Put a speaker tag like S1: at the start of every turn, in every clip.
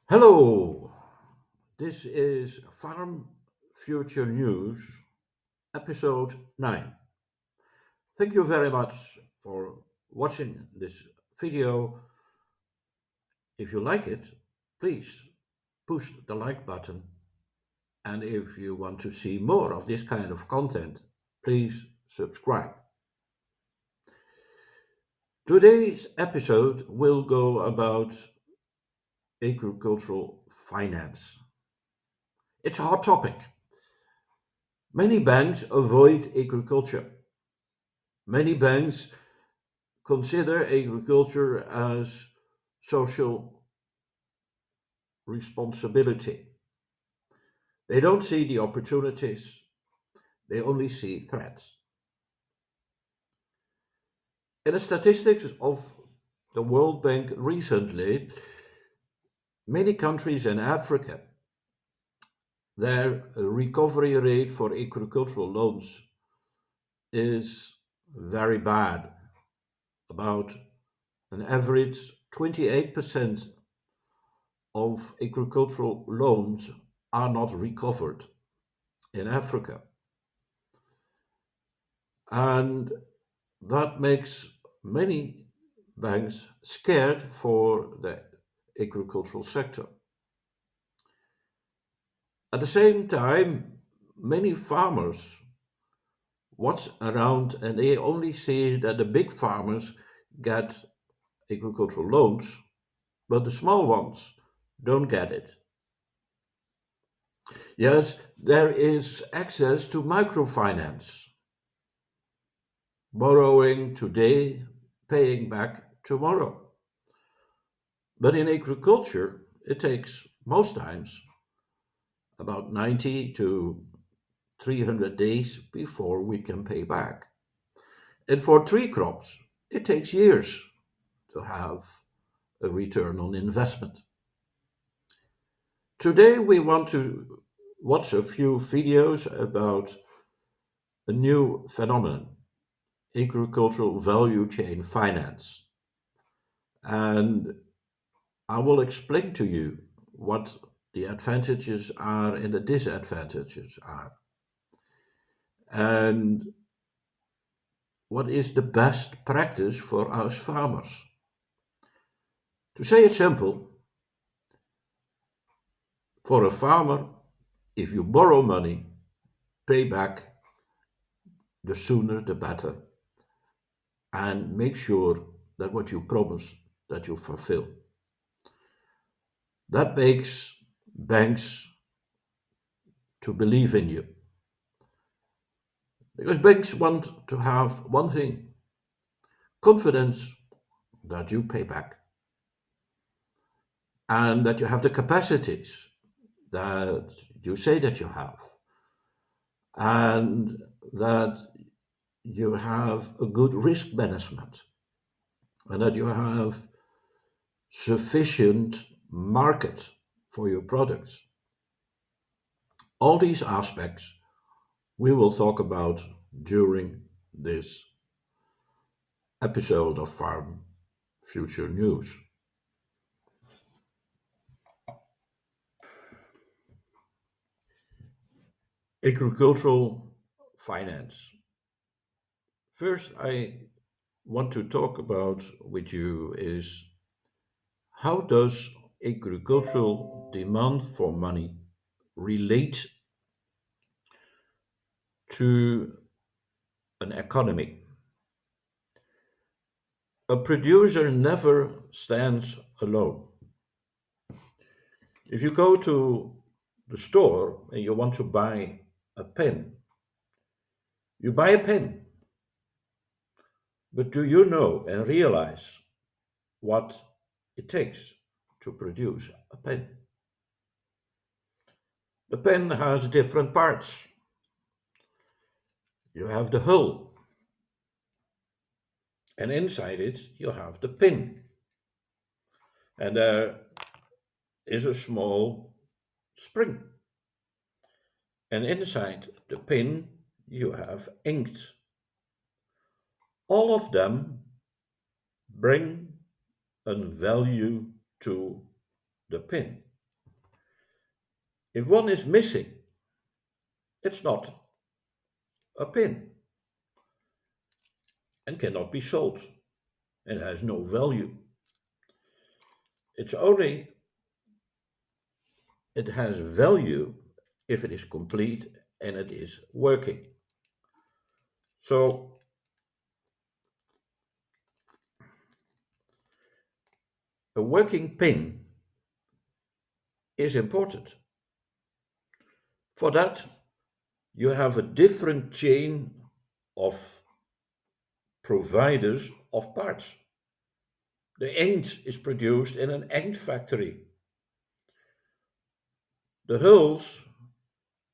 S1: Hello, this is Farm Future News, episode 9. Thank you very much for watching this video. If you like it, please push the like button. And if you want to see more of this kind of content, please subscribe. Today's episode will go about agricultural finance. It's a hot topic. Many banks avoid agriculture. Many banks consider agriculture as social responsibility. They don't see the opportunities, they only see threats. In the statistics of the World Bank recently, many countries in Africa, their recovery rate for agricultural loans is very bad. About an average 28% of agricultural loans are not recovered in Africa. And that makes many banks scared for the agricultural sector. At the same time, many farmers watch around and they only see that the big farmers get agricultural loans, but the small ones don't get it. Yes, there is access to microfinance, borrowing today, paying back tomorrow. But in agriculture, it takes most times about 90 to 300 days before we can pay back. And for tree crops, it takes years to have a return on investment. Today, we want to watch a few videos about a new phenomenon, agricultural value chain finance. And I will explain to you what the advantages are and the disadvantages are. And what is the best practice for us farmers? To say it simple, for a farmer, if you borrow money, pay back the sooner the better, and make sure that what you promise that you fulfill. That makes banks to believe in you. Because banks want to have one thing, confidence that you pay back and that you have the capacities that you say that you have and that you have a good risk management and that you have sufficient market for your products. All these aspects we will talk about during this episode of Farm Future News. Agricultural finance. First, I want to talk about with you is how does agricultural demand for money relate to an economy? A producer never stands alone. If you go to the store and you want to buy a pen, you buy a pen, but do you know and realize what it takes to produce a pen? The pen has different parts. You have the hull, and inside it you have the pin. And there is a small spring. And inside the pin you have ink. All of them bring a value to the pin. If one is missing, it's not a pin and cannot be sold and has no value. It's only it has value if it is complete and it is working. So a working pin is important. For that, you have a different chain of providers of parts. The ink is produced in an ink factory. The hulls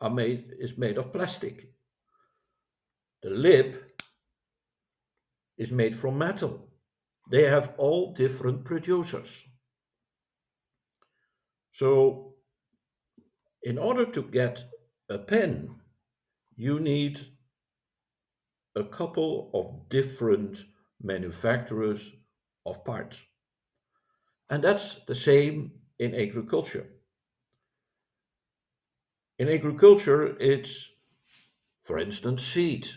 S1: is made of plastic. The lip is made from metal. They have all different producers. So, in order to get a pen, you need a couple of different manufacturers of parts. And that's the same in agriculture. In agriculture, it's, for instance, seed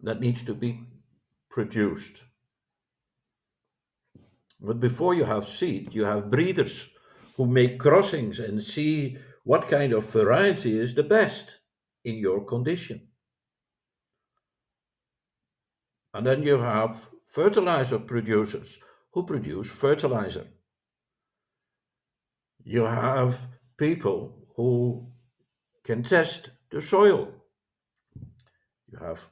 S1: that needs to be produced. But before you have seed, you have breeders who make crossings and see what kind of variety is the best in your condition. And then you have fertilizer producers who produce fertilizer. You have people who can test the soil. You have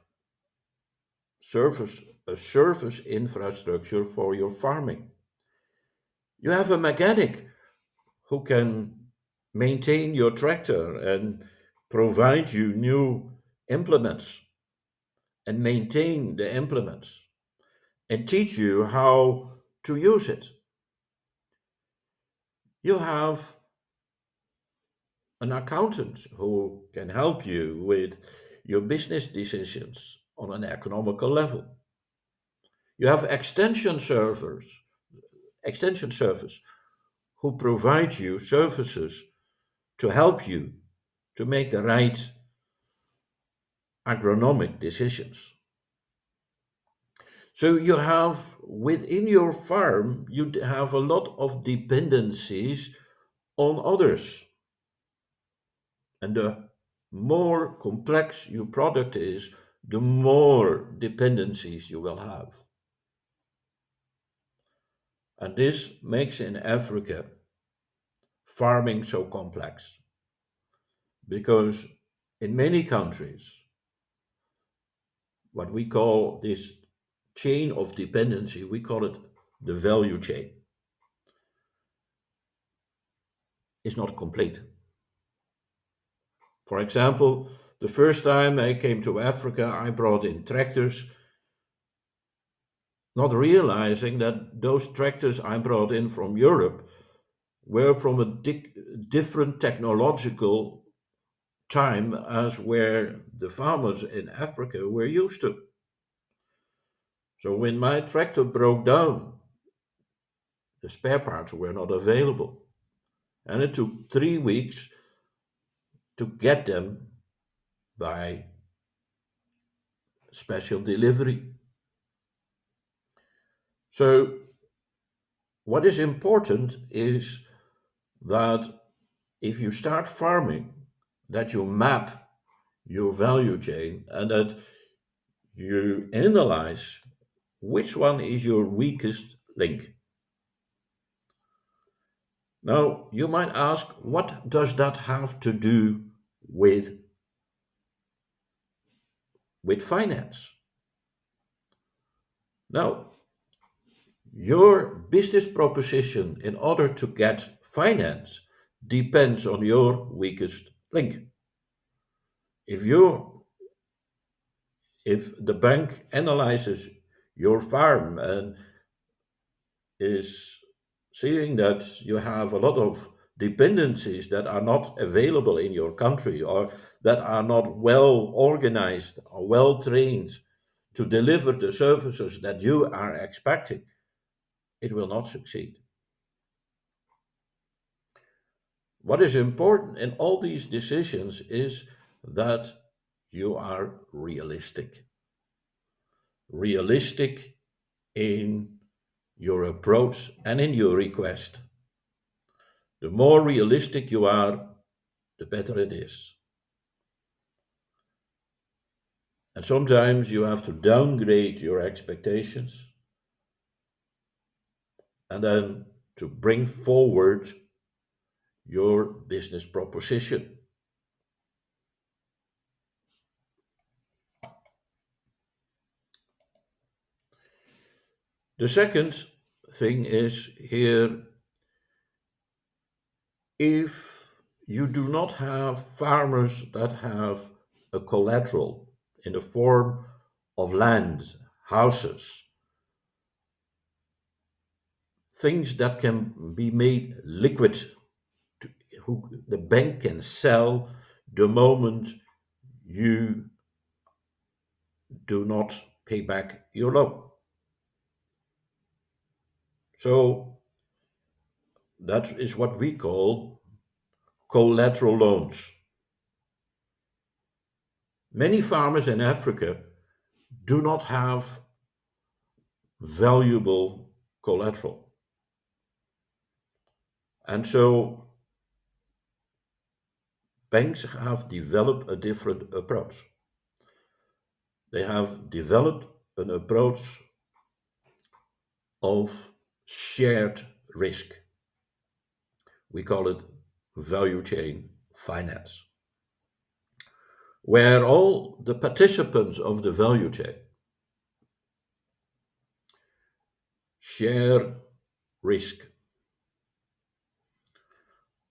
S1: a service infrastructure for your farming. You have a mechanic who can maintain your tractor and provide you new implements and maintain the implements and teach you how to use it. You have an accountant who can help you with your business decisions on an economical level. You have extension servers who provide you services to help you to make the right agronomic decisions. So you have within your farm, you have a lot of dependencies on others. And the more complex your product is, the more dependencies you will have. And this makes in Africa farming so complex because in many countries, what we call this chain of dependency, we call it the value chain, is not complete. For example, the first time I came to Africa, I brought in tractors, not realizing that those tractors I brought in from Europe were from a different technological time as where the farmers in Africa were used to. So when my tractor broke down, the spare parts were not available. And it took 3 weeks to get them by special delivery. So what is important is that if you start farming, that you map your value chain and that you analyze which one is your weakest link. Now, you might ask, what does that have to do with finance? Now, your business proposition in order to get finance depends on your weakest link. If you if the bank analyzes your farm and is seeing that you have a lot of dependencies that are not available in your country or that are not well organized or well trained to deliver the services that you are expecting, it will not succeed. What is important in all these decisions is that you are realistic. Realistic in your approach and in your request. The more realistic you are, the better it is. And sometimes you have to downgrade your expectations and then to bring forward your business proposition. The second thing is here, if you do not have farmers that have a collateral in the form of land, houses, things that can be made liquid, who the bank can sell the moment you do not pay back your loan. So that is what we call collateral loans. Many farmers in Africa do not have valuable collateral. And so banks have developed a different approach. They have developed an approach of shared risk. We call it value chain finance, where all the participants of the value chain share risk,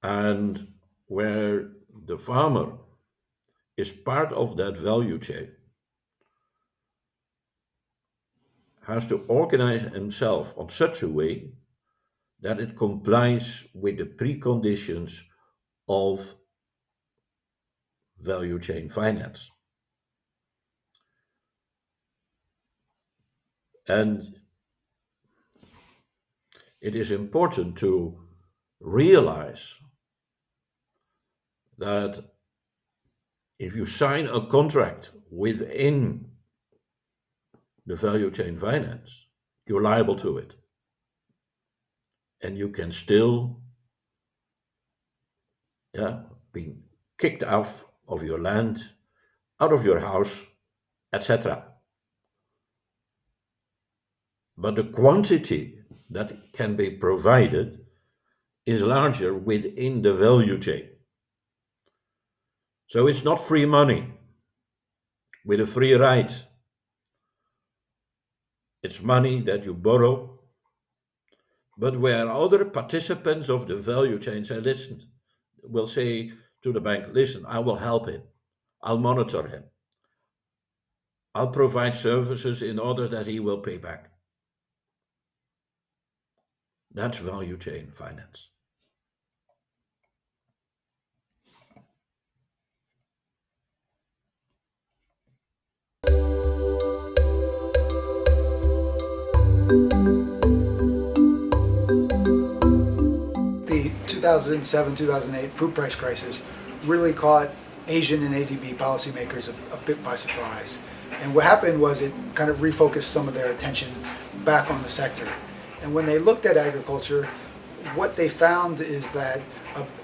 S1: and where the farmer is part of that value chain, has to organize himself on such a way that it complies with the preconditions of value chain finance. And it is important to realize that if you sign a contract within the value chain finance, you're liable to it. And you can still be kicked off of your land, out of your house, etc. But the quantity that can be provided is larger within the value chain. So it's not free money with a free ride. It's money that you borrow, but where other participants of the value chain say, listen, will say to the bank, listen, I will help him. I'll monitor him. I'll provide services in order that he will pay back. That's value chain finance.
S2: The 2007-2008 food price crisis really caught Asian and ADB policymakers a bit by surprise. And what happened was it kind of refocused some of their attention back on the sector. And when they looked at agriculture, what they found is that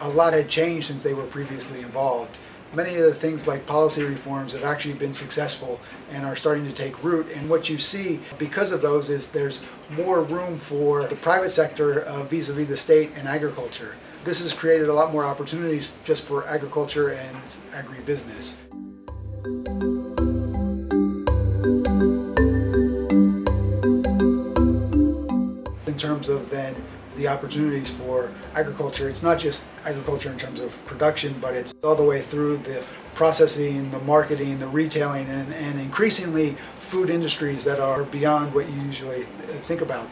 S2: a lot had changed since they were previously involved. Many of the things like policy reforms have actually been successful and are starting to take root. And what you see because of those is there's more room for the private sector vis-a-vis the state and agriculture. This has created a lot more opportunities just for agriculture and agribusiness. In terms of then the opportunities for agriculture, it's not just agriculture in terms of production, but it's all the way through the processing, the marketing, the retailing, and increasingly food industries that are beyond what you usually think about.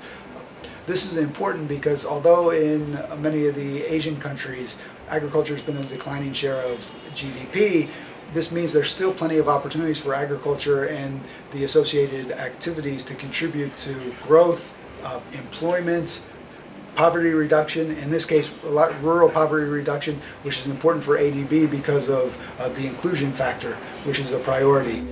S2: This is important because although in many of the Asian countries, agriculture has been a declining share of GDP, this means there's still plenty of opportunities for agriculture and the associated activities to contribute to growth, employment, poverty reduction, in this case, a lot rural poverty reduction, which is important for ADB because of the inclusion factor, which is a priority.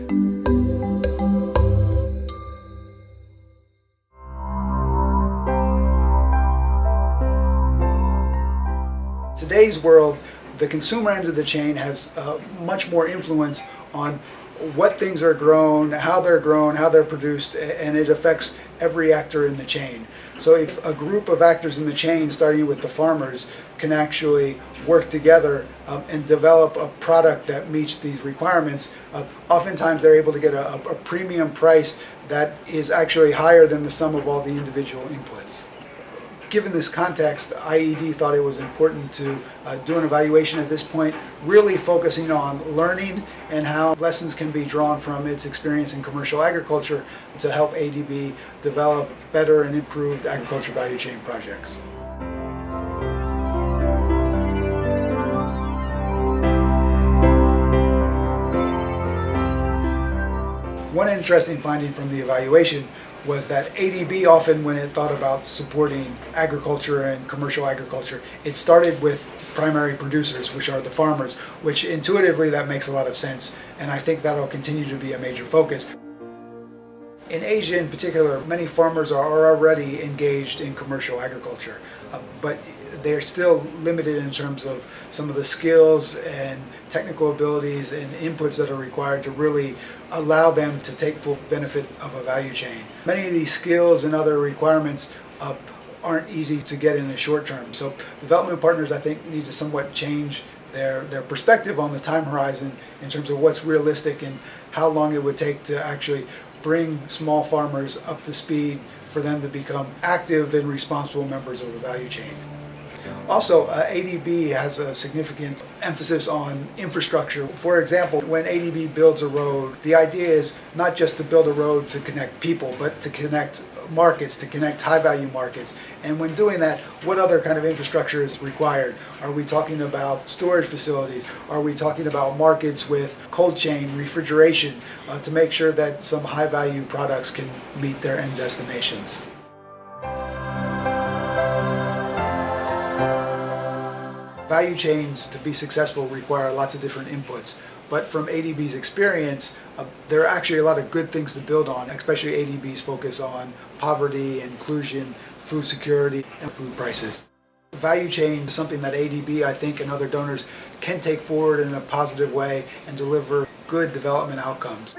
S2: Today's world, the consumer end of the chain has much more influence on what things are grown, how they're produced, and it affects every actor in the chain. So if a group of actors in the chain, starting with the farmers, can actually work together and develop a product that meets these requirements, oftentimes they're able to get a premium price that is actually higher than the sum of all the individual inputs. Given this context, IED thought it was important to do an evaluation at this point, really focusing on learning and how lessons can be drawn from its experience in commercial agriculture to help ADB develop better and improved agriculture value chain projects. One interesting finding from the evaluation was that ADB often, when it thought about supporting agriculture and commercial agriculture, it started with primary producers, which are the farmers, which intuitively that makes a lot of sense, and I think that'll continue to be a major focus. In Asia in particular, many farmers are already engaged in commercial agriculture, but they're still limited in terms of some of the skills and technical abilities and inputs that are required to really allow them to take full benefit of a value chain. Many of these skills and other requirements aren't easy to get in the short term. So development partners, I think, need to somewhat change their perspective on the time horizon in terms of what's realistic and how long it would take to actually bring small farmers up to speed for them to become active and responsible members of the value chain. Also, ADB has a significant emphasis on infrastructure. For example, when ADB builds a road, the idea is not just to build a road to connect people, but to connect markets, to connect high-value markets. And when doing that, what other kind of infrastructure is required? Are we talking about storage facilities? Are we talking about markets with cold chain, refrigeration, to make sure that some high-value products can meet their end destinations? Value chains, to be successful, require lots of different inputs. But from ADB's experience, there are actually a lot of good things to build on, especially ADB's focus on poverty, inclusion, food security, and food prices. Value chain is something that ADB, I think, and other donors can take forward in a positive way and deliver good development outcomes.